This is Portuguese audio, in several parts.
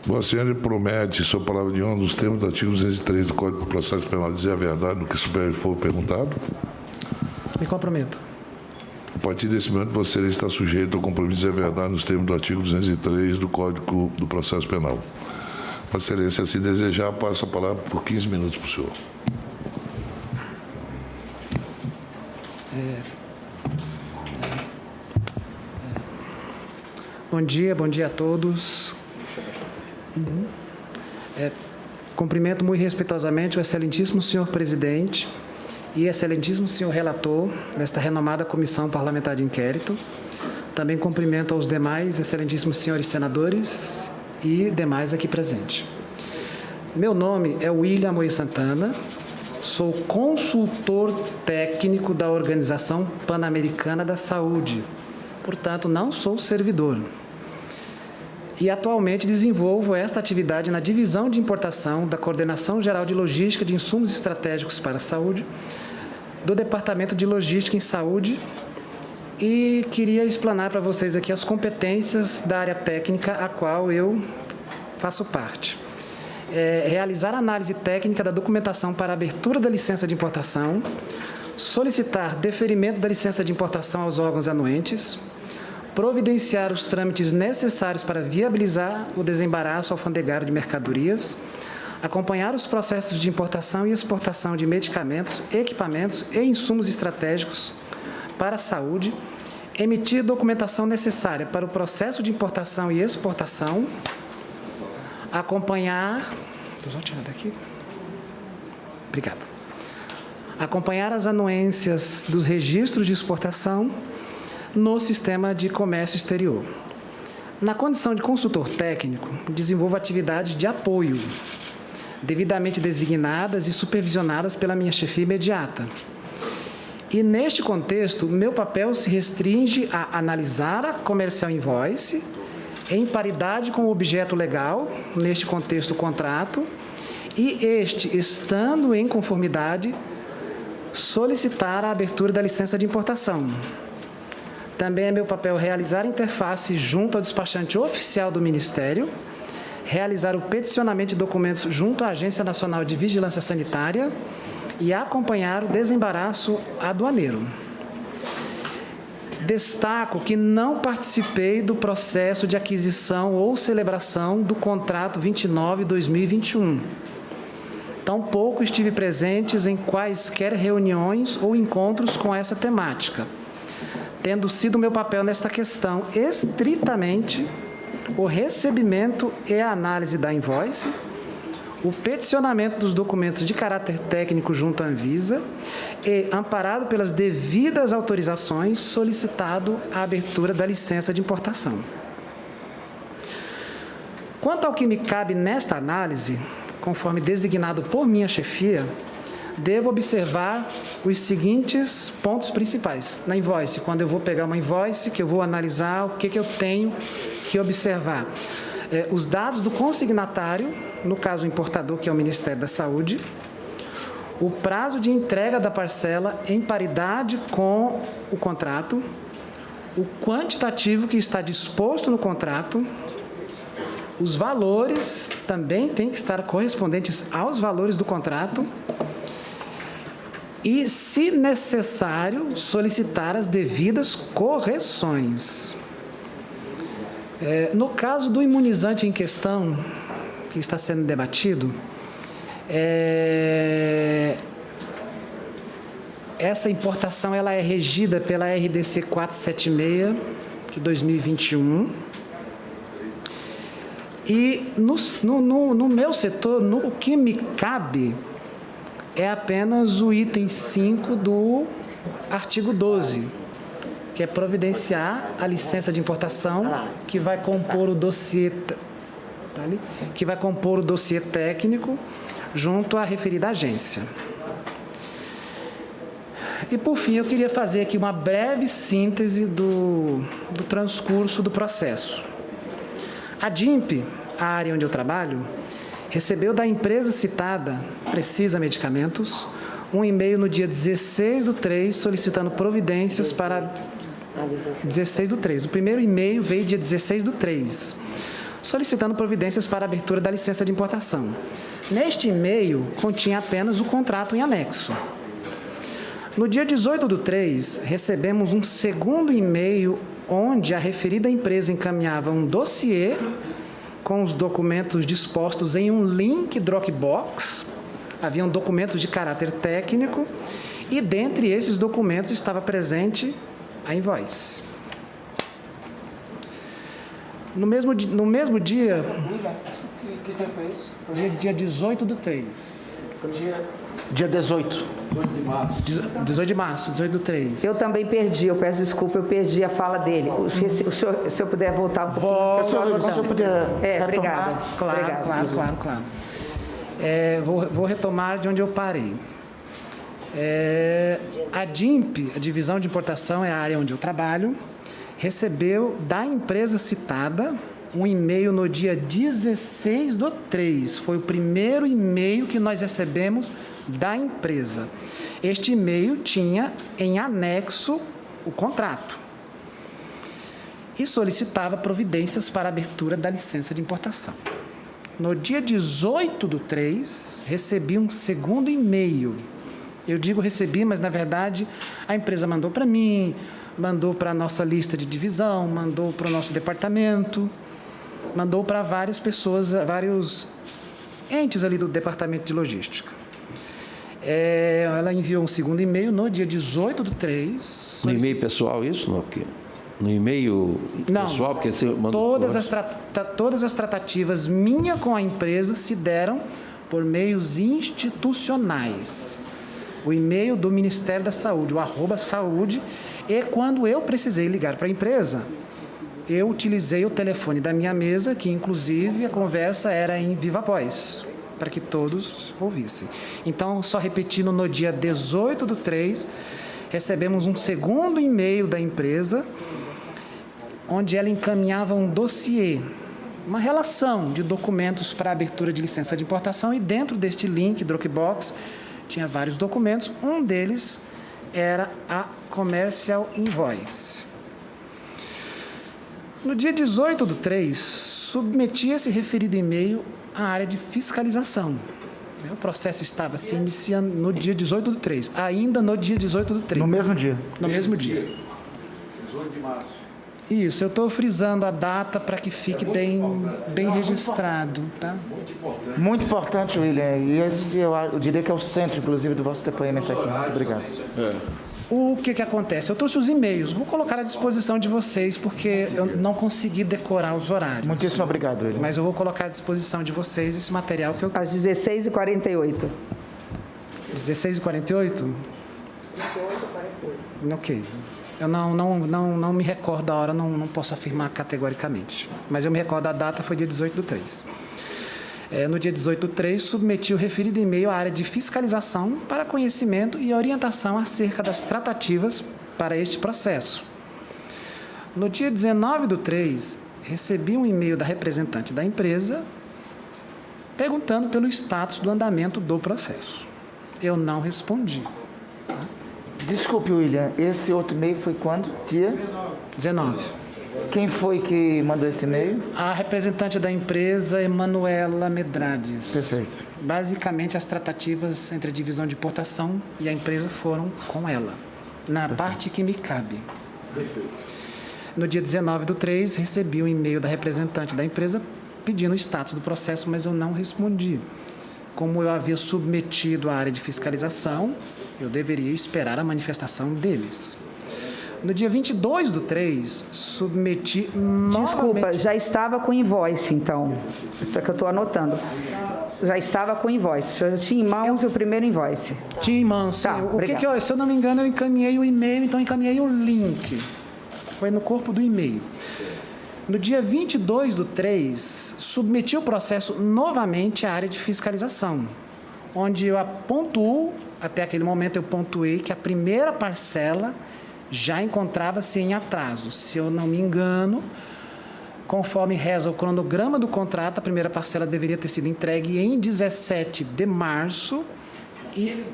Vossa Senhora promete, sob palavra de honra, nos termos do artigo 203 do Código de Processo Penal, dizer a verdade no que superior for perguntado? Me comprometo. A partir desse momento, Vossa Senhora está sujeito ao compromisso de dizer a verdade nos termos do artigo 203 do Código do Processo Penal. Vossa Excelência, se desejar, passo a palavra por 15 minutos para o senhor. Bom dia a todos. Cumprimento muito respeitosamente o excelentíssimo senhor presidente e excelentíssimo senhor relator desta renomada comissão parlamentar de inquérito. Também cumprimento aos demais excelentíssimos senhores senadores e demais aqui presentes. Meu nome é William Moio Santana, sou consultor técnico da Organização Pan-Americana da Saúde, portanto, não sou servidor. E atualmente desenvolvo esta atividade na Divisão de Importação da Coordenação Geral de Logística de Insumos Estratégicos para a Saúde, do Departamento de Logística em Saúde, e queria explanar para vocês aqui as competências da área técnica a qual eu faço parte. Realizar análise técnica da documentação para abertura da licença de importação, solicitar deferimento da licença de importação aos órgãos anuentes, providenciar os trâmites necessários para viabilizar o desembaraço alfandegário de mercadorias, acompanhar os processos de importação e exportação de medicamentos, equipamentos e insumos estratégicos para a saúde, emitir documentação necessária para o processo de importação e exportação, acompanhar as anuências dos registros de exportação no sistema de comércio exterior. Na condição de consultor técnico, desenvolvo atividades de apoio, devidamente designadas e supervisionadas pela minha chefia imediata. E, neste contexto, meu papel se restringe a analisar a comercial invoice, em paridade com o objeto legal, neste contexto, o contrato, e este, estando em conformidade, solicitar a abertura da licença de importação. Também é meu papel realizar interface junto ao despachante oficial do Ministério, realizar o peticionamento de documentos junto à Agência Nacional de Vigilância Sanitária e acompanhar o desembaraço aduaneiro. Destaco que não participei do processo de aquisição ou celebração do contrato 29/2021. Tampouco estive presente em quaisquer reuniões ou encontros com essa temática, tendo sido meu papel nesta questão estritamente o recebimento e a análise da invoice, o peticionamento dos documentos de caráter técnico junto à Anvisa e, amparado pelas devidas autorizações, solicitado a abertura da licença de importação. Quanto ao que me cabe nesta análise, conforme designado por minha chefia, devo observar os seguintes pontos principais na invoice. Quando eu vou pegar uma invoice, que eu vou analisar o que eu tenho que observar. Os dados do consignatário, no caso o importador, que é o Ministério da Saúde, o prazo de entrega da parcela em paridade com o contrato, o quantitativo que está disposto no contrato, os valores também têm que estar correspondentes aos valores do contrato, e, se necessário, solicitar as devidas correções. No caso do imunizante em questão, que está sendo debatido, essa importação ela é regida pela RDC 476 de 2021. E no meu setor, no que me cabe, é apenas o item 5 do artigo 12, que é providenciar a licença de importação que vai compor o dossiê, técnico junto à referida agência. E, por fim, eu queria fazer aqui uma breve síntese do transcurso do processo. A DIMP, a área onde eu trabalho, recebeu da empresa citada, Precisa Medicamentos, um e-mail no dia 16/3 solicitando providências para... 16/3. O primeiro e-mail veio dia 16/3, solicitando providências para a abertura da licença de importação. Neste e-mail, continha apenas o contrato em anexo. No dia 18/3, recebemos um segundo e-mail onde a referida empresa encaminhava um dossiê com os documentos dispostos em um link Dropbox. Haviam documentos de caráter técnico e, dentre esses documentos, estava presente a invoice. No mesmo dia... Que dia foi isso? Dia 18/3. Dia 18. 18 de março, 18/3. Eu também perdi, eu peço desculpa, eu perdi a fala dele. Se o senhor puder voltar um pouquinho. Se o senhor puder obrigada. Claro. Vou retomar de onde eu parei. A DIMP, a Divisão de Importação, é a área onde eu trabalho, recebeu da empresa citada um e-mail no dia 16/3. Foi o primeiro e-mail que nós recebemos da empresa. Este e-mail tinha em anexo o contrato e solicitava providências para a abertura da licença de importação. No dia 18/3, recebi um segundo e-mail. Eu digo recebi, mas na verdade a empresa mandou para mim, mandou para a nossa lista de divisão, mandou para o nosso departamento, mandou para várias pessoas, vários entes ali do departamento de logística. Ela enviou um segundo e-mail no dia 18/3. No e-mail pessoal, isso? Não, porque no e-mail pessoal, porque você mandou... Todas as tratativas minha com a empresa se deram por meios institucionais. O e-mail do Ministério da Saúde, o @saúde, e quando eu precisei ligar para a empresa, eu utilizei o telefone da minha mesa, que inclusive a conversa era em viva voz, para que todos ouvissem. Então, só repetindo, no dia 18/3, recebemos um segundo e-mail da empresa, onde ela encaminhava um dossiê, uma relação de documentos para abertura de licença de importação, e dentro deste link, Dropbox, tinha vários documentos. Um deles era a Commercial Invoice. No dia 18/3, submeti esse referido e-mail à área de fiscalização. O processo estava se iniciando no dia 18/3, ainda no dia 18/3. No mesmo dia? No mesmo dia. 18 de março. Isso, eu estou frisando a data para que fique bem registrado, tá? Muito importante, William. E esse eu diria que é o centro, inclusive, do vosso depoimento aqui. Muito obrigado. O que acontece? Eu trouxe os e-mails, vou colocar à disposição de vocês, porque eu não consegui decorar os horários. Muitíssimo obrigado, William. Mas eu vou colocar à disposição de vocês esse material que eu... Às 16h48. 16h48? 28h48. Ok. Eu não me recordo da hora, não posso afirmar categoricamente. Mas eu me recordo da data, foi dia 18/3. No dia 18/3, submeti o referido e-mail à área de fiscalização para conhecimento e orientação acerca das tratativas para este processo. No dia 19/3, recebi um e-mail da representante da empresa perguntando pelo status do andamento do processo. Eu não respondi. Desculpe, William, esse outro e-mail foi quando? Dia? 19. Quem foi que mandou esse e-mail? A representante da empresa, Emanuela Medrades. Perfeito. Basicamente, as tratativas entre a divisão de importação e a empresa foram com ela, na parte que me cabe. Perfeito. No dia 19/3, recebi um e-mail da representante da empresa pedindo o status do processo, mas eu não respondi. Como eu havia submetido à área de fiscalização, eu deveria esperar a manifestação deles. No dia 22/3, submeti novamente... Desculpa, já estava com invoice, então. É que eu estou anotando. Já estava com invoice. O senhor já tinha em mãos o primeiro invoice. Tinha em mãos. Tá, Se eu não me engano, eu encaminhei o e-mail, então encaminhei o link. Foi no corpo do e-mail. No dia 22/3, submeti o processo novamente à área de fiscalização, onde eu pontuo, até aquele momento eu pontuei que a primeira parcela já encontrava-se em atraso. Se eu não me engano, conforme reza o cronograma do contrato, a primeira parcela deveria ter sido entregue em 17 de março E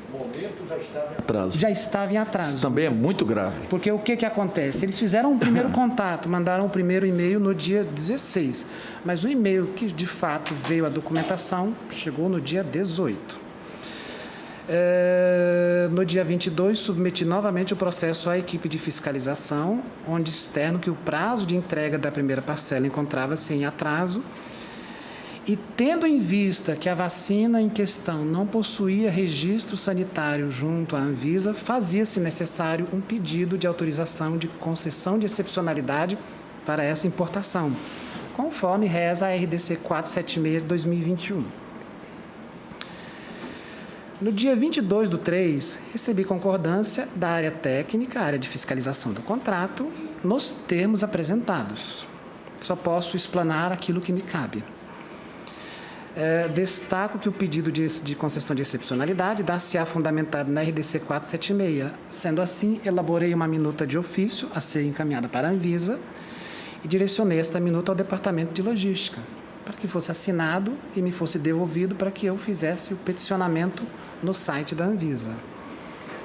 Atraso. já estava em atraso. Isso também é muito grave. Porque o que acontece? Eles fizeram um primeiro contato, mandaram o primeiro e-mail no dia 16, mas o e-mail que de fato veio a documentação chegou no dia 18. No dia 22, submeti novamente o processo à equipe de fiscalização, onde externo que o prazo de entrega da primeira parcela encontrava-se em atraso. E tendo em vista que a vacina em questão não possuía registro sanitário junto à Anvisa, fazia-se necessário um pedido de autorização de concessão de excepcionalidade para essa importação, conforme reza a RDC 476 de 2021. No dia 22/3, recebi concordância da área técnica, área de fiscalização do contrato, nos termos apresentados. Só posso explanar aquilo que me cabe. Destaco que o pedido de concessão de excepcionalidade dá-se-á fundamentado na RDC 476. Sendo assim, elaborei uma minuta de ofício a ser encaminhada para a Anvisa e direcionei esta minuta ao Departamento de Logística, para que fosse assinado e me fosse devolvido para que eu fizesse o peticionamento no site da Anvisa.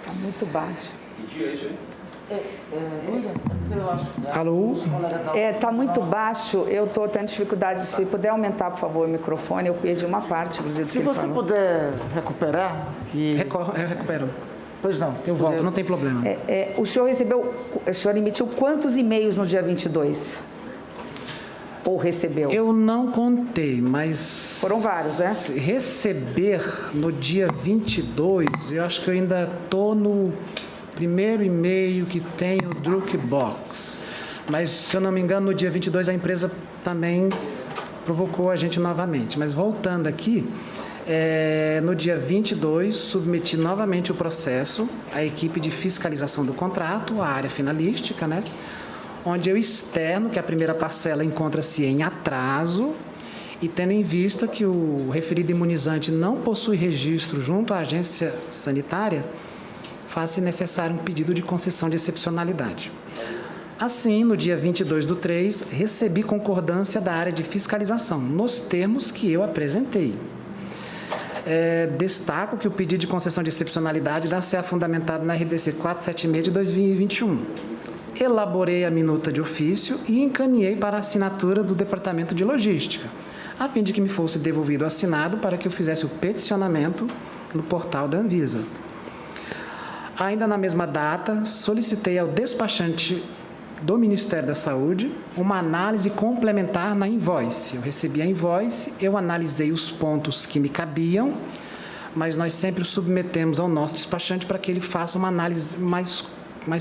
Está muito baixo. Que dia é isso aí? Alô? Está muito baixo. Eu estou tendo dificuldade. Se puder aumentar, por favor, o microfone. Eu perdi uma parte, inclusive. Se você puder recuperar... Eu recupero. Pois não. Eu volto, não tem problema. O senhor emitiu quantos e-mails no dia 22? Ou recebeu? Eu não contei, mas... Foram vários, né? Receber no dia 22, eu acho que eu ainda estou no primeiro e-mail que tem o Dropbox. Mas, se eu não me engano, no dia 22 a empresa também provocou a gente novamente. Mas voltando aqui, no dia 22, submeti novamente o processo à equipe de fiscalização do contrato, à área finalística, né? Onde eu externo que a primeira parcela encontra-se em atraso e tendo em vista que o referido imunizante não possui registro junto à agência sanitária, faz-se necessário um pedido de concessão de excepcionalidade. Assim, no dia 22/3, recebi concordância da área de fiscalização, nos termos que eu apresentei. Destaco que o pedido de concessão de excepcionalidade dá-se-á fundamentado na RDC 476 de 2021. Elaborei a minuta de ofício e encaminhei para a assinatura do Departamento de Logística, a fim de que me fosse devolvido assinado para que eu fizesse o peticionamento no portal da Anvisa. Ainda na mesma data, solicitei ao despachante do Ministério da Saúde uma análise complementar na invoice. Eu recebi a invoice, eu analisei os pontos que me cabiam, mas nós sempre submetemos ao nosso despachante para que ele faça uma análise mais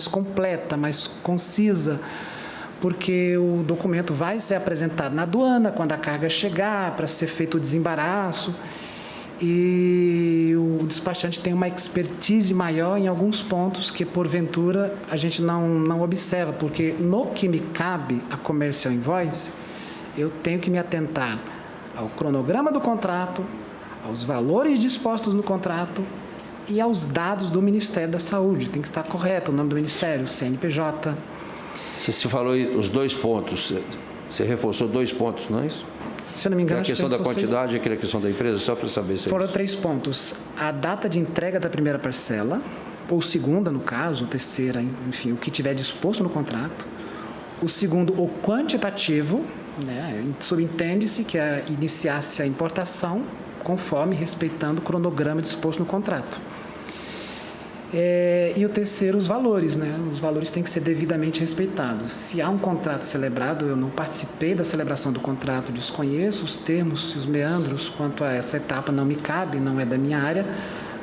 completa, mais concisa, porque o documento vai ser apresentado na aduana quando a carga chegar, para ser feito o desembaraço, e o despachante tem uma expertise maior em alguns pontos que, porventura, a gente não observa, porque no que me cabe a Commercial Invoice, eu tenho que me atentar ao cronograma do contrato, aos valores dispostos no contrato e aos dados do Ministério da Saúde. Tem que estar correto o nome do Ministério, CNPJ. Você falou os 2 pontos, você reforçou 2 pontos, não é isso? Se eu não me engano, a questão da quantidade e aquela questão da empresa, só para saber se foram 3 pontos. A data de entrega da primeira parcela, ou segunda, no caso, ou terceira, enfim, o que tiver disposto no contrato. O segundo, o quantitativo, né? Subentende-se que iniciasse a importação conforme respeitando o cronograma disposto no contrato. E o terceiro, os valores, né? Os valores têm que ser devidamente respeitados. Se há um contrato celebrado, eu não participei da celebração do contrato, desconheço os termos e os meandros quanto a essa etapa, não me cabe, não é da minha área,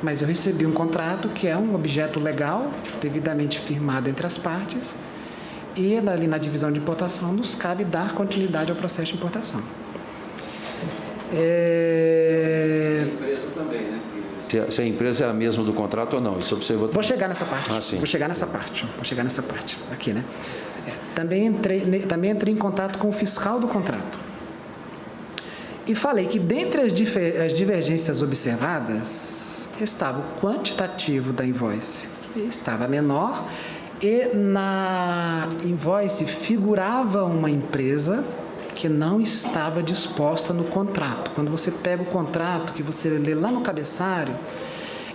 mas eu recebi um contrato que é um objeto legal, devidamente firmado entre as partes, e ali na divisão de importação nos cabe dar continuidade ao processo de importação. A empresa também, né? Se a empresa é a mesma do contrato ou não, isso observou. Vou chegar nessa parte. Sim. Vou chegar nessa parte. Aqui, né? Também entrei em contato com o fiscal do contrato. E falei que, dentre as divergências observadas, estava o quantitativo da invoice, que estava menor, e na invoice figurava uma empresa que não estava disposta no contrato. Quando você pega o contrato, que você lê lá no cabeçalho,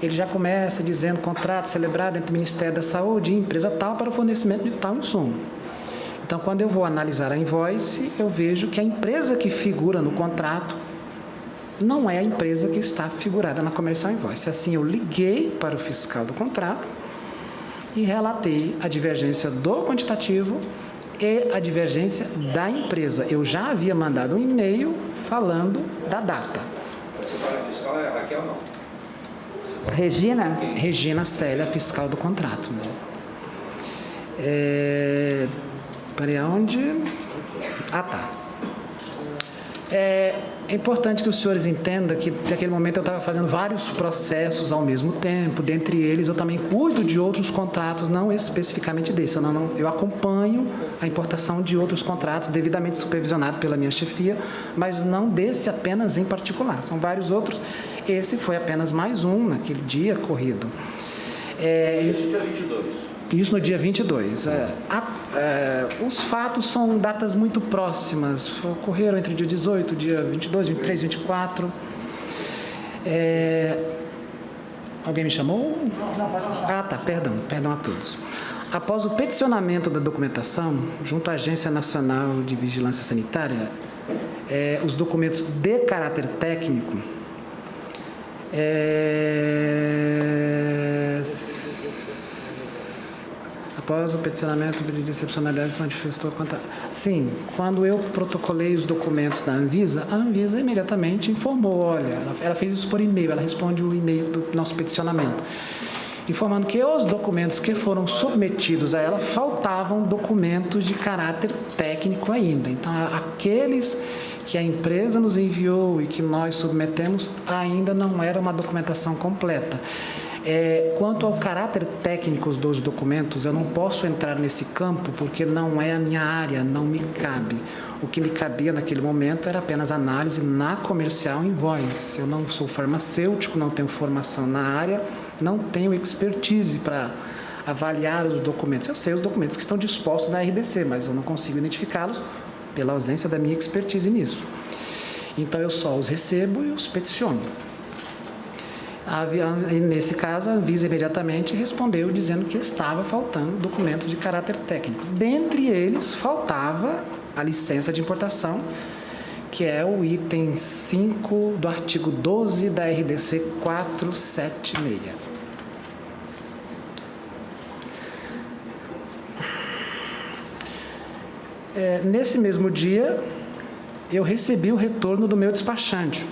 ele já começa dizendo contrato celebrado entre o Ministério da Saúde e empresa tal para o fornecimento de tal insumo. Então, quando eu vou analisar a invoice, eu vejo que a empresa que figura no contrato não é a empresa que está figurada na comercial invoice. Assim, eu liguei para o fiscal do contrato e relatei a divergência do quantitativo e a divergência da empresa. Eu já havia mandado um e-mail falando da data. Você fala fiscal, é Raquel ou não? Regina? Regina Célia, fiscal do contrato. Peraí, aonde? Ah, tá. É importante que os senhores entendam que, naquele momento, eu estava fazendo vários processos ao mesmo tempo. Dentre eles, eu também cuido de outros contratos, não especificamente desse. Eu acompanho a importação de outros contratos devidamente supervisionado pela minha chefia, mas não desse apenas em particular. São vários outros. Esse foi apenas mais um naquele dia corrido. Esse dia 22. Isso no dia 22. Os fatos são datas muito próximas. Ocorreram entre o dia 18, dia 22, 23, 24. Alguém me chamou? Ah, tá. Perdão a todos. Após o peticionamento da documentação, junto à Agência Nacional de Vigilância Sanitária, os documentos de caráter técnico após o peticionamento de excepcionalidade manifestou quanto a... Sim, quando eu protocolei os documentos da Anvisa, a Anvisa imediatamente informou, olha, ela fez isso por e-mail, ela responde o e-mail do nosso peticionamento, informando que os documentos que foram submetidos a ela faltavam documentos de caráter técnico ainda. Então, aqueles que a empresa nos enviou e que nós submetemos ainda não era uma documentação completa. Quanto ao caráter técnico dos documentos, eu não posso entrar nesse campo porque não é a minha área, não me cabe. O que me cabia naquele momento era apenas análise na comercial invoice. Eu não sou farmacêutico, não tenho formação na área, não tenho expertise para avaliar os documentos. Eu sei os documentos que estão dispostos na RDC, mas eu não consigo identificá-los pela ausência da minha expertise nisso. Então, eu só os recebo e os peticiono. Nesse caso, a Anvisa imediatamente respondeu dizendo que estava faltando documento de caráter técnico. Dentre eles, faltava a licença de importação, que é o item 5 do artigo 12 da RDC 476. Nesse mesmo dia, eu recebi o retorno do meu despachante,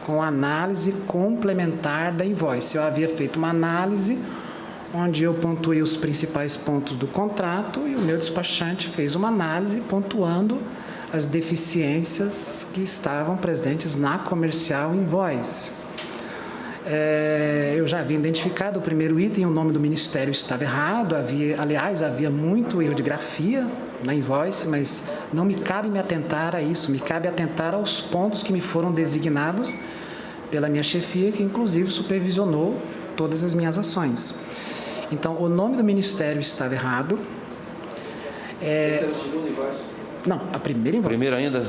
com análise complementar da invoice. Eu havia feito uma análise onde eu pontuei os principais pontos do contrato e o meu despachante fez uma análise pontuando as deficiências que estavam presentes na comercial invoice. Eu já havia identificado o primeiro item, o nome do ministério estava errado, havia muito erro de grafia na invoice, mas não me cabe me atentar a isso, me cabe atentar aos pontos que me foram designados pela minha chefia, que inclusive supervisionou todas as minhas ações. Então, o nome do ministério estava errado. Esse é o segundo invoice? Não, a primeira invoice. Primeira ainda?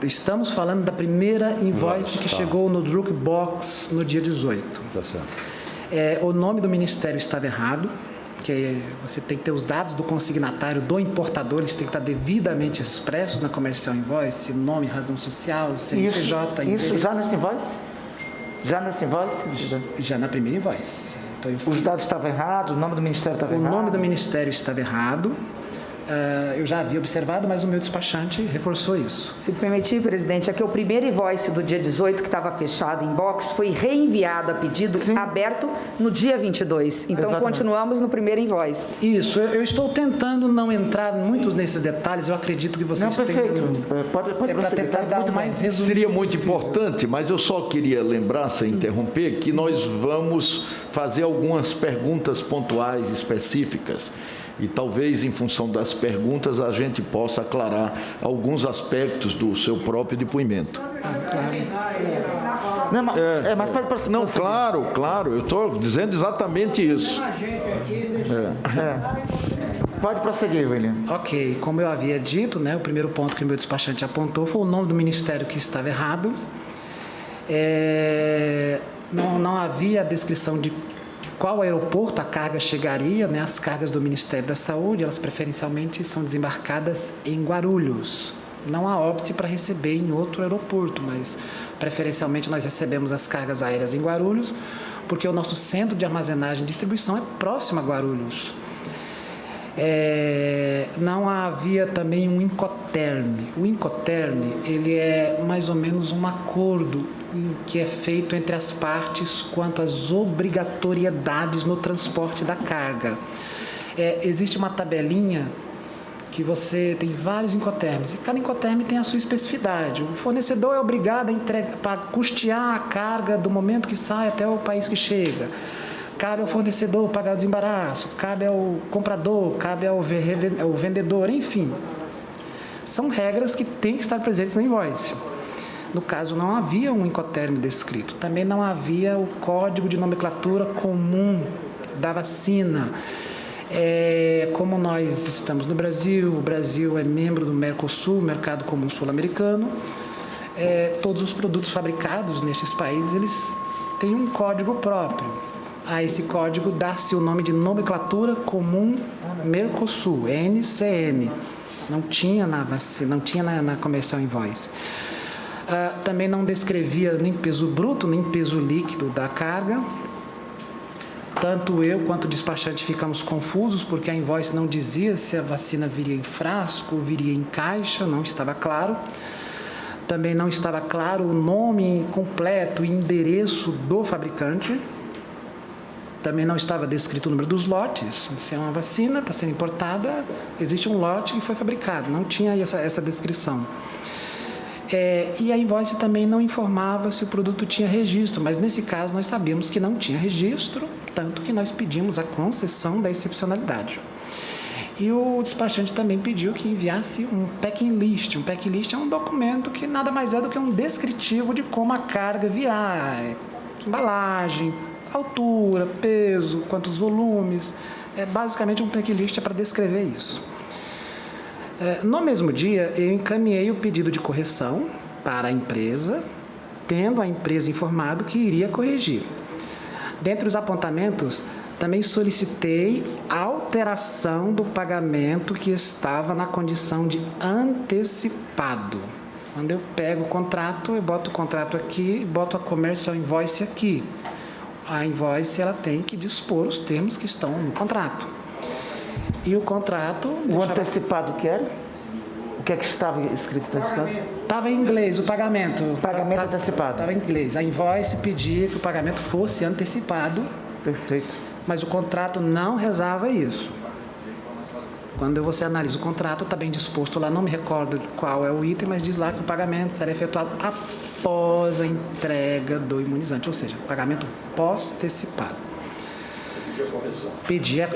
Estamos falando da primeira invoice que chegou no Drukbox no dia 18. Tá certo. O nome do ministério estava errado, que você tem que ter os dados do consignatário, do importador, eles têm que estar devidamente expressos na comercial invoice, nome, razão social, CNPJ... Isso já nessa invoice? Já nessa invoice? Já na primeira invoice. Então, os dados estavam errados, o nome do ministério estava errado? O nome do ministério estava errado. Eu já havia observado, mas o meu despachante reforçou isso. Se permitir, presidente, é que o primeiro invoice do dia 18, que estava fechado em box, foi reenviado a pedido aberto no dia 22. Então, exatamente, continuamos no primeiro invoice. Isso. Eu estou tentando não entrar muito nesses detalhes. Eu acredito que vocês tenham... Perfeito. Pode para tentar dar mais resumo. Seria muito importante, mas eu só queria lembrar, sem interromper, que nós vamos fazer algumas perguntas pontuais, específicas. E talvez, em função das perguntas, a gente possa aclarar alguns aspectos do seu próprio depoimento. Mas pode prosseguir. Não, claro, eu estou dizendo exatamente isso. Pode prosseguir, William. Ok, como eu havia dito, o primeiro ponto que o meu despachante apontou foi o nome do ministério que estava errado. Não havia a descrição de qual aeroporto a carga chegaria, né? As cargas do Ministério da Saúde, elas preferencialmente são desembarcadas em Guarulhos. Não há óbice para receber em outro aeroporto, mas preferencialmente nós recebemos as cargas aéreas em Guarulhos, porque o nosso centro de armazenagem e distribuição é próximo a Guarulhos. Não havia também um Incoterm. O Incoterm, ele é mais ou menos um acordo que é feito entre as partes quanto às obrigatoriedades no transporte da carga. Existe uma tabelinha que você tem vários Incoterms, e cada Incoterm tem a sua especificidade. O fornecedor é obrigado a custear a carga do momento que sai até o país que chega. Cabe ao fornecedor pagar o desembaraço, cabe ao comprador, cabe ao vendedor, enfim. São regras que têm que estar presentes na invoice. No caso, não havia um Incoterm descrito. Também não havia o código de nomenclatura comum da vacina. Como nós estamos no Brasil, o Brasil é membro do Mercosul, Mercado Comum Sul-Americano, todos os produtos fabricados nestes países, eles têm um código próprio. A esse código dá-se o nome de Nomenclatura Comum Mercosul, NCM. Não tinha na vacina, não tinha na Comercial Invoice. Também não descrevia nem peso bruto, nem peso líquido da carga. Tanto eu quanto o despachante ficamos confusos, porque a invoice não dizia se a vacina viria em frasco ou viria em caixa, não estava claro. Também não estava claro o nome completo e endereço do fabricante. Também não estava descrito o número dos lotes. Se é uma vacina, está sendo importada, existe um lote que foi fabricado. Não tinha essa descrição. E a invoice também não informava se o produto tinha registro, mas nesse caso nós sabíamos que não tinha registro, tanto que nós pedimos a concessão da excepcionalidade. E o despachante também pediu que enviasse um packing list. Um packing list é um documento que nada mais é do que um descritivo de como a carga virá, embalagem, altura, peso, quantos volumes. Basicamente um packing list é para descrever isso. No mesmo dia, eu encaminhei o pedido de correção para a empresa, tendo a empresa informado que iria corrigir. Dentre os apontamentos, também solicitei alteração do pagamento que estava na condição de antecipado. Quando eu pego o contrato, eu boto o contrato aqui e boto a Comercial Invoice aqui. A invoice ela tem que dispor os termos que estão no contrato. E o contrato... O antecipado que era? O que é que estava escrito antecipado? Estava em inglês o pagamento. Pagamento antecipado. Estava em inglês. A invoice pedia que o pagamento fosse antecipado. Perfeito. Mas o contrato não rezava isso. Quando você analisa o contrato, está bem disposto lá, não me recordo qual é o item, mas diz lá que o pagamento será efetuado após a entrega do imunizante, ou seja, pagamento pós-antecipado.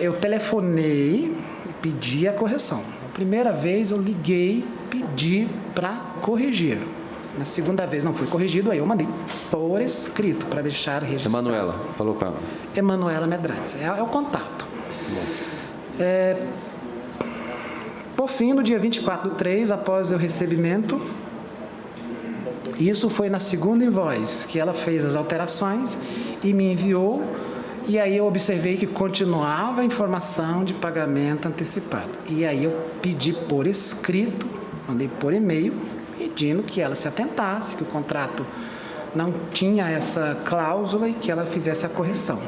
Eu telefonei e pedi a correção. A primeira vez eu liguei, pedi para corrigir. Na segunda vez não foi corrigido, aí eu mandei por escrito para deixar registrado. Emanuela, falou com ela. Emanuela Medrades, é o contato. Por fim, no dia 24/3, após o recebimento, isso foi na segunda invoice, que ela fez as alterações e me enviou. E aí eu observei que continuava a informação de pagamento antecipado. E aí eu pedi por escrito, mandei por e-mail, pedindo que ela se atentasse, que o contrato não tinha essa cláusula e que ela fizesse a correção.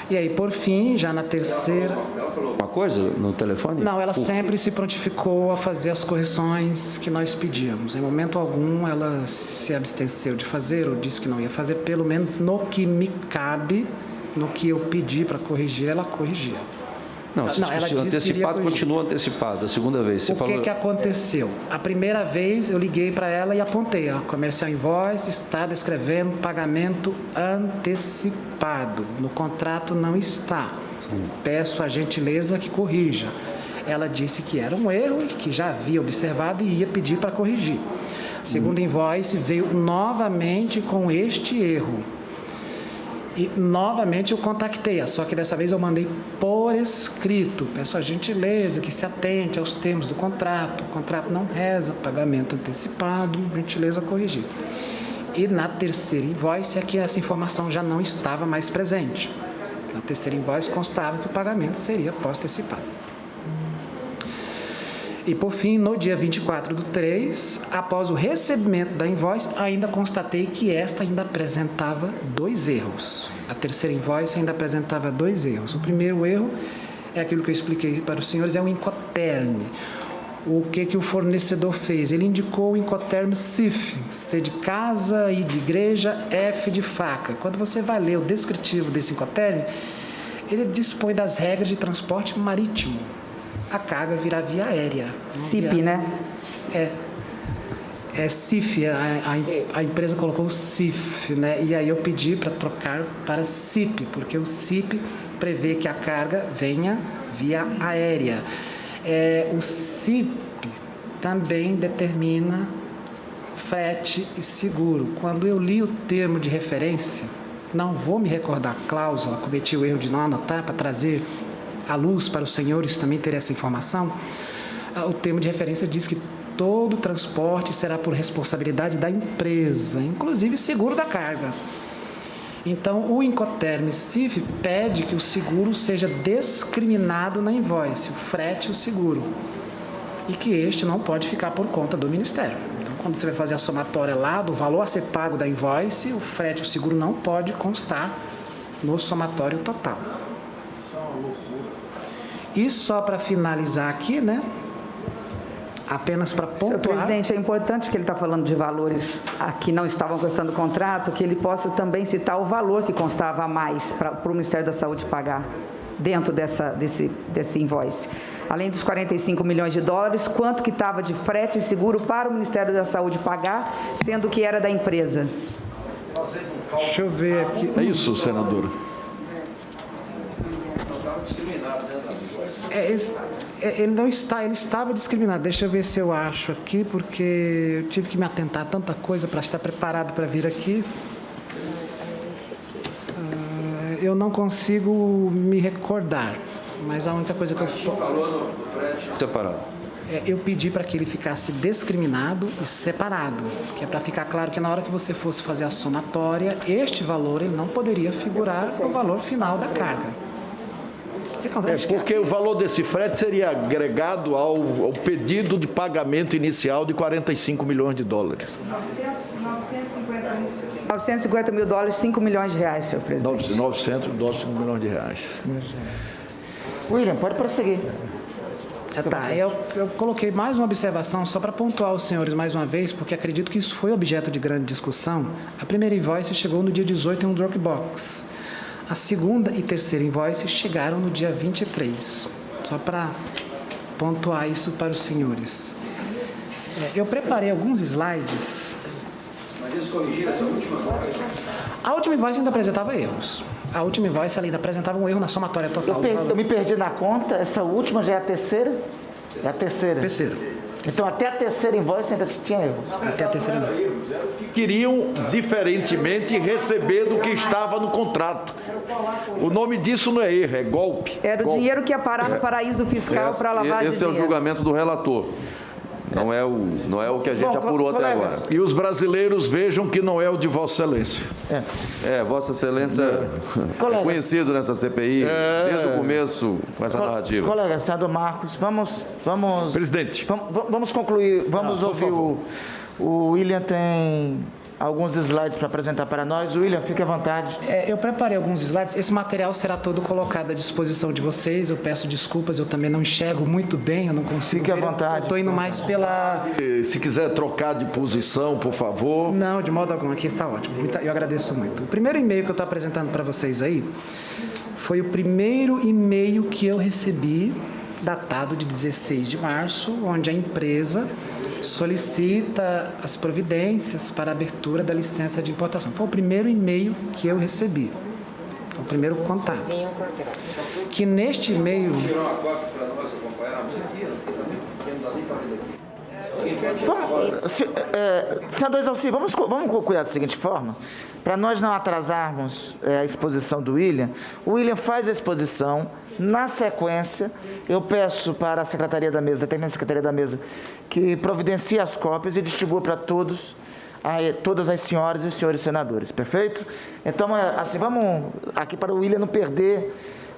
E aí, por fim, já na terceira... Ela falou alguma coisa no telefone? Não, ela sempre se prontificou a fazer as correções que nós pedíamos. Em momento algum, ela se absteceu de fazer ou disse que não ia fazer, pelo menos no que me cabe, no que eu pedi para corrigir, ela corrigia. Não, se o antecipado continua antecipado, a segunda vez. Você falou... que aconteceu? A primeira vez eu liguei para ela e apontei, a Comercial Invoice está descrevendo pagamento antecipado. No contrato não está. Peço a gentileza que corrija. Ela disse que era um erro, que já havia observado e ia pedir para corrigir. A segunda invoice veio novamente com este erro. E novamente eu contactei, só que dessa vez eu mandei por escrito. Peço a gentileza que se atente aos termos do contrato. O contrato não reza pagamento antecipado, gentileza corrigir. E na terceira invoice é que essa informação já não estava mais presente. Na terceira invoice constava que o pagamento seria pós-antecipado. E, por fim, no dia 24/3, após o recebimento da invoice, ainda constatei que esta ainda apresentava 2 erros. A terceira invoice ainda apresentava 2 erros. O primeiro erro é aquilo que eu expliquei para os senhores, é o Incoterm. O que o fornecedor fez? Ele indicou o Incoterm CIF, C de casa, I de igreja, F de faca. Quando você vai ler o descritivo desse Incoterm, ele dispõe das regras de transporte marítimo. A carga virá via aérea. CIP, né? É CIF, a empresa colocou o CIF, né? E aí eu pedi para trocar para CIP, porque o CIP prevê que a carga venha via aérea. O CIP também determina frete e seguro. Quando eu li o termo de referência, não vou me recordar a cláusula, cometi o erro de não anotar para trazer à luz para os senhores também terem essa informação. O termo de referência diz que todo transporte será por responsabilidade da empresa, inclusive seguro da carga. Então, o Incoterm CIF pede que o seguro seja discriminado na invoice, o frete e o seguro, e que este não pode ficar por conta do Ministério. Então, quando você vai fazer a somatória lá do valor a ser pago da invoice, o frete e o seguro não pode constar no somatório total. E só para finalizar aqui, né? Apenas para pontuar... Senhor presidente, é importante que ele está falando de valores que não estavam constando o contrato, que ele possa também citar o valor que constava a mais para o Ministério da Saúde pagar dentro desse invoice. Além dos 45 milhões de dólares, quanto que estava de frete e seguro para o Ministério da Saúde pagar, sendo que era da empresa? Deixa eu ver aqui. É isso, senadora. Ele estava discriminado. Deixa eu ver se eu acho aqui, porque eu tive que me atentar a tanta coisa para estar preparado para vir aqui. Eu não consigo me recordar, mas a única coisa que eu... Separado. Eu pedi para que ele ficasse discriminado e separado, que é para ficar claro que na hora que você fosse fazer a somatória, este valor ele não poderia figurar no valor final da carga. Porque o valor desse frete seria agregado ao pedido de pagamento inicial de 45 milhões de dólares. 950 mil dólares, 5 milhões de reais, senhor presidente. 900 dólares, 5 milhões de reais. William, pode prosseguir. Eu coloquei mais uma observação só para pontuar os senhores mais uma vez, porque acredito que isso foi objeto de grande discussão. A primeira invoice chegou no dia 18 em um Dropbox. A segunda e terceira invoice chegaram no dia 23. Só para pontuar isso para os senhores. Eu preparei alguns slides. Mas eles corrigiram essa última invoice? A última invoice ainda apresentava erros. A última invoice ainda apresentava um erro na somatória total. Eu me perdi na conta. Essa última já é a terceira? É a terceira. Terceira. Então, até a terceira invoice ainda tinha erros. Até a terceira invoice. Queriam, diferentemente, receber do que estava no contrato. O nome disso não é erro, é golpe. Era o dinheiro que ia parar no paraíso fiscal para lavagem de dinheiro. Esse é o julgamento do relator. Não é o que a gente apurou até agora. E os brasileiros vejam que não é o de Vossa Excelência. Vossa Excelência é conhecido nessa CPI desde o começo com essa narrativa. Colega, senador Marcos, vamos... Presidente. Vamos concluir, vamos ouvir o William tem alguns slides para apresentar para nós. William, fique à vontade. Eu preparei alguns slides. Esse material será todo colocado à disposição de vocês. Eu peço desculpas, eu também não enxergo muito bem, eu não consigo. Fique à vontade. Estou indo mais pela... Se quiser trocar de posição, por favor. Não, de modo algum. Aqui está ótimo. Eu agradeço muito. O primeiro e-mail que eu estou apresentando para vocês aí foi o primeiro e-mail que eu recebi, datado de 16 de março, onde a empresa solicita as providências para a abertura da licença de importação. Foi o primeiro e-mail que eu recebi. Foi o primeiro contato. Que neste e-mail... Tirou uma cópia para nós acompanharmos aqui, temos ali para aqui. Senador Exalci, vamos cuidar da seguinte forma, para nós não atrasarmos a exposição do William. O William faz a exposição. Na sequência, eu peço para a Secretaria da Mesa, determina a Secretaria da Mesa, que providencie as cópias e distribua para todos a todas as senhoras e os senhores senadores, perfeito? Então, assim, vamos aqui para o William não perder,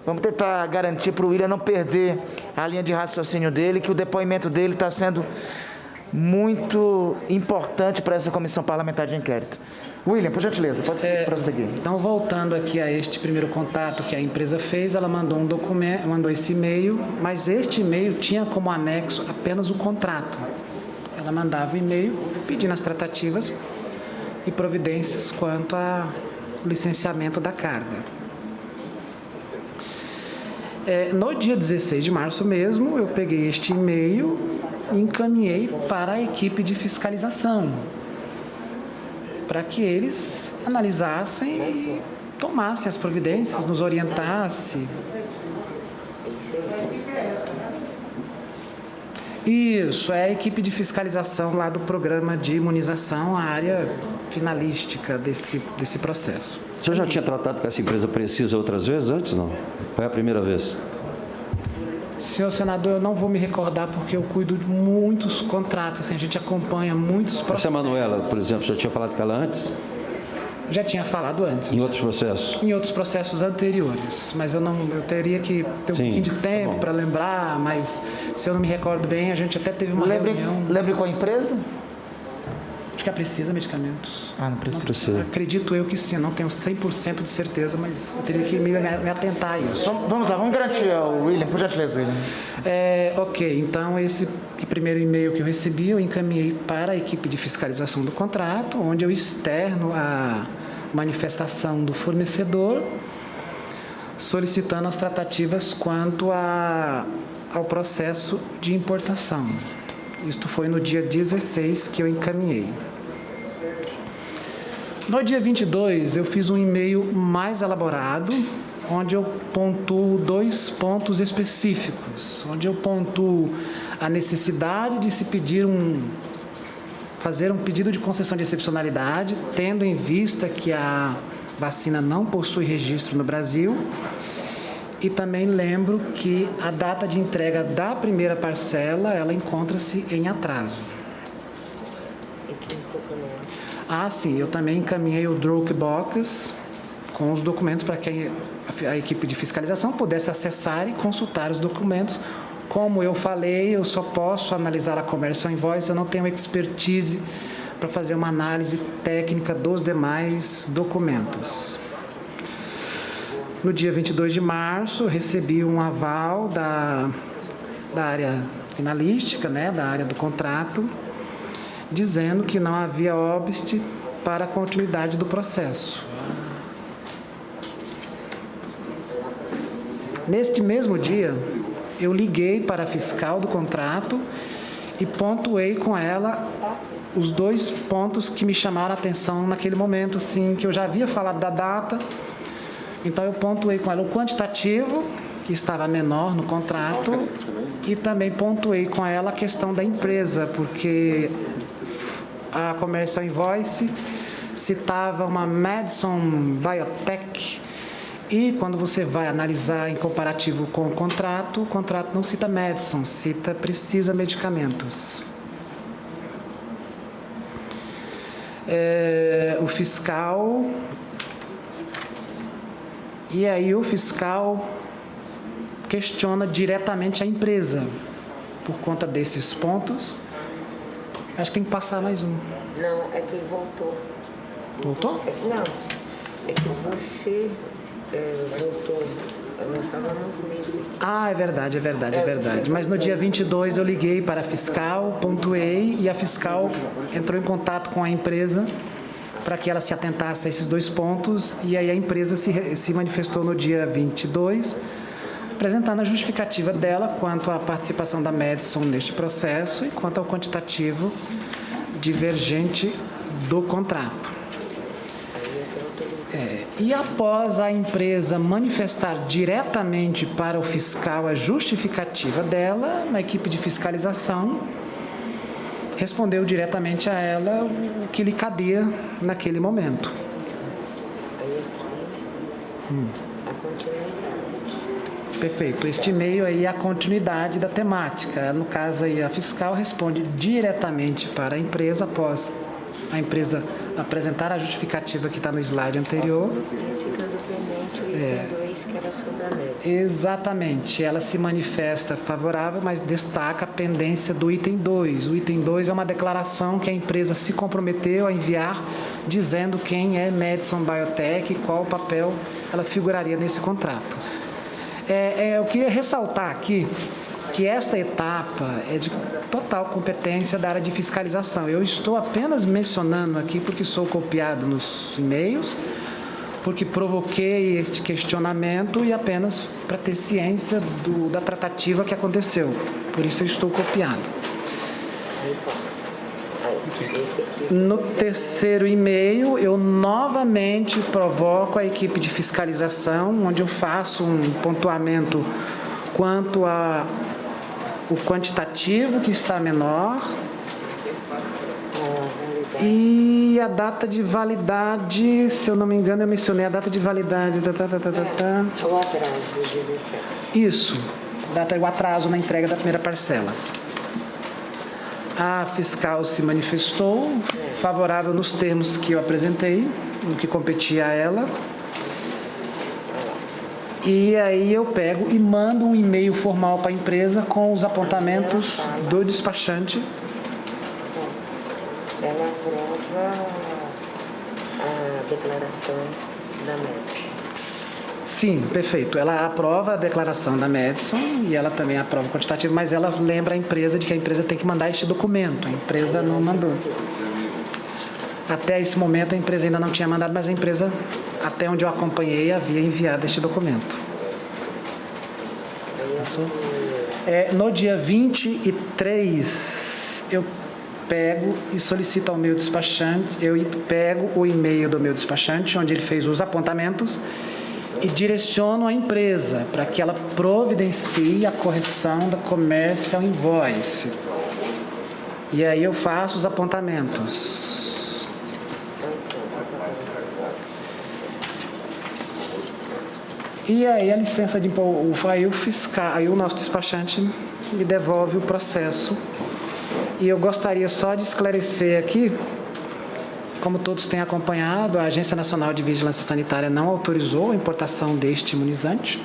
vamos tentar garantir para o William não perder a linha de raciocínio dele, que o depoimento dele está sendo muito importante para essa comissão parlamentar de inquérito. William, por gentileza, pode prosseguir. Então, voltando aqui a este primeiro contato que a empresa fez, ela mandou um documento, mandou esse e-mail, mas este e-mail tinha como anexo apenas o contrato. Ela mandava o e-mail pedindo as tratativas e providências quanto ao licenciamento da carga. No dia 16 de março mesmo, eu peguei este e-mail e encaminhei para a equipe de fiscalização, para que eles analisassem e tomassem as providências, nos orientassem. Isso, é a equipe de fiscalização lá do programa de imunização, a área finalística desse processo. O senhor já tinha tratado com essa empresa Precisa outras vezes antes, não? Foi a primeira vez? Senhor senador, eu não vou me recordar porque eu cuido de muitos contratos, assim, a gente acompanha muitos processos. Essa Manuela, por exemplo, já tinha falado com ela antes? Já tinha falado antes. Em outros processos? Em outros processos anteriores, mas eu teria que ter um pouquinho de tempo para lembrar, mas se eu não me recordo bem, a gente até teve uma reunião. Lembre qual empresa? Acho que ela precisa medicamentos. Ah, não precisa. Não precisa. Acredito eu que sim, não tenho 100% de certeza, mas eu teria que me atentar a isso. Vamos lá, vamos garantir ao William, por gentileza, William. Ok, então esse primeiro e-mail que eu recebi, eu encaminhei para a equipe de fiscalização do contrato, onde eu externo a manifestação do fornecedor, solicitando as tratativas quanto ao processo de importação. Isto foi no dia 16 que eu encaminhei. No dia 22, eu fiz um e-mail mais elaborado, onde eu pontuo 2 pontos específicos, onde eu pontuo a necessidade de se fazer um pedido de concessão de excepcionalidade, tendo em vista que a vacina não possui registro no Brasil. E também lembro que a data de entrega da primeira parcela, ela encontra-se em atraso. Sim, eu também encaminhei o Dropbox com os documentos para que a equipe de fiscalização pudesse acessar e consultar os documentos. Como eu falei, eu só posso analisar a Commercial Invoice, eu não tenho expertise para fazer uma análise técnica dos demais documentos. No dia 22 de março, recebi um aval da área finalística, da área do contrato, dizendo que não havia óbice para a continuidade do processo. Neste mesmo dia, eu liguei para a fiscal do contrato e pontuei com ela os 2 pontos que me chamaram a atenção naquele momento, assim, que eu já havia falado da data. Então, eu pontuei com ela o quantitativo, que estava menor no contrato, e também pontuei com ela a questão da empresa, porque a Commercial Invoice citava uma Madison Biotech, e quando você vai analisar em comparativo com o contrato não cita Madison, cita Precisa Medicamentos. O fiscal... E aí o fiscal questiona diretamente a empresa por conta desses pontos. Acho que tem que passar mais um. Não, é que voltou. Voltou? Não, é que você voltou. Nós estávamos nisso. É verdade. Mas no dia 22 eu liguei para a fiscal, pontuei, e a fiscal entrou em contato com a empresa para que ela se atentasse a esses 2 pontos, e aí a empresa se manifestou no dia 22, apresentando a justificativa dela quanto à participação da Madison neste processo e quanto ao quantitativo divergente do contrato. E após a empresa manifestar diretamente para o fiscal a justificativa dela, na equipe de fiscalização respondeu diretamente a ela o que lhe cabia naquele momento. Perfeito. Este e-mail aí é a continuidade da temática. No caso aí, a fiscal responde diretamente para a empresa após a empresa apresentar a justificativa que está no slide anterior. Ficando pendente o item 2, que era sobre a média. Exatamente, ela se manifesta favorável, mas destaca a pendência do item 2. O item 2 é uma declaração que a empresa se comprometeu a enviar, dizendo quem é Madison Biotech e qual papel ela figuraria nesse contrato. Eu queria ressaltar aqui que esta etapa é de total competência da área de fiscalização. Eu estou apenas mencionando aqui porque sou copiado nos e-mails, porque provoquei este questionamento e apenas para ter ciência da tratativa que aconteceu. Por isso eu estou copiado. No terceiro e-mail, eu novamente provoco a equipe de fiscalização, onde eu faço um pontuamento quanto ao quantitativo que está menor e a data de validade, se eu não me engano, eu mencionei a data de validade. O atraso de 17. Isso, o atraso na entrega da primeira parcela. A fiscal se manifestou favorável nos termos que eu apresentei, no que competia a ela. E aí eu pego e mando um e-mail formal para a empresa com os apontamentos do despachante. Ela aprova a declaração da média. Sim, perfeito. Ela aprova a declaração da Madison e ela também aprova o quantitativo, mas ela lembra a empresa de que a empresa tem que mandar este documento. A empresa não mandou. Até esse momento a empresa ainda não tinha mandado, mas a empresa, até onde eu acompanhei, havia enviado este documento. No dia 23, eu pego e solicito ao meu despachante, eu pego o e-mail do meu despachante, onde ele fez os apontamentos, e direciono a empresa para que ela providencie a correção da commercial invoice. E aí eu faço os apontamentos. E aí a licença de imposto, aí o nosso despachante me devolve o processo. E eu gostaria só de esclarecer aqui, como todos têm acompanhado, a Agência Nacional de Vigilância Sanitária não autorizou a importação deste imunizante.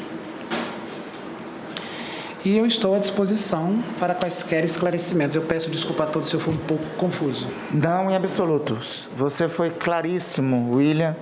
E eu estou à disposição para quaisquer esclarecimentos. Eu peço desculpa a todos se eu for um pouco confuso. Não, em absoluto. Você foi claríssimo, William.